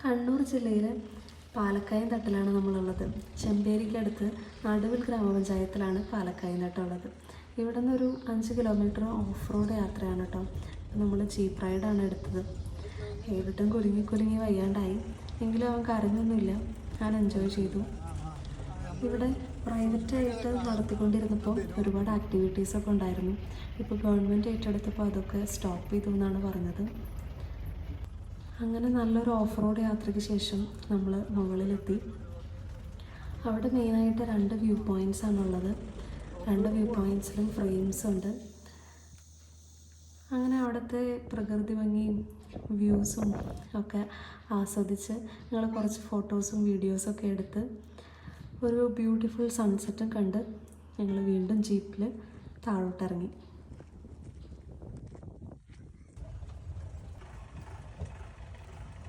കണ്ണൂർ ജില്ലയിലെ പാലക്കയം തട്ടിലാണ് നമ്മളുള്ളത്. ചെമ്പേരിക്കടുത്ത് നടുവിൽ ഗ്രാമപഞ്ചായത്തിലാണ് പാലക്കയം തട്ടുള്ളത്. ഇവിടെ നിന്നൊരു 5 കിലോമീറ്റർ ഓഫ് റോഡ് യാത്രയാണ് കേട്ടോ. നമ്മൾ ജീപ്പ് റൈഡാണ് എടുത്തത്. ഏവിട്ടും കുലുങ്ങി വയ്യാണ്ടായി, എങ്കിലും അവൻ കരഞ്ഞൊന്നുമില്ല. ഞാൻ എൻജോയ് ചെയ്തു. ഇവിടെ പ്രൈവറ്റായിട്ട് നടത്തിക്കൊണ്ടിരുന്നപ്പോൾ ഒരുപാട് ആക്ടിവിറ്റീസൊക്കെ ഉണ്ടായിരുന്നു. ഇപ്പോൾ ഗവൺമെൻറ് ഏറ്റെടുത്തപ്പോൾ അതൊക്കെ സ്റ്റോപ്പ് ചെയ്തു എന്നാണ് പറഞ്ഞത്. അങ്ങനെ നല്ലൊരു ഓഫ് റോഡ് യാത്രയ്ക്ക് ശേഷം നമ്മൾ മുകളിലെത്തി. അവിടെ മെയിനായിട്ട് 2 വ്യൂ പോയിൻറ്റ്സ് ആണുള്ളത്. 2 വ്യൂ പോയിൻറ്റ്സിലും ഫ്രെയിംസ് ഉണ്ട്. അങ്ങനെ അവിടുത്തെ പ്രകൃതി ഭംഗിയും വ്യൂസും ഒക്കെ ആസ്വദിച്ച് ഞങ്ങൾ കുറച്ച് ഫോട്ടോസും വീഡിയോസൊക്കെ എടുത്ത് ഒരു ബ്യൂട്ടിഫുൾ സൺസെറ്റും കണ്ട് ഞങ്ങൾ വീണ്ടും ജീപ്പിൽ താഴോട്ടിറങ്ങി.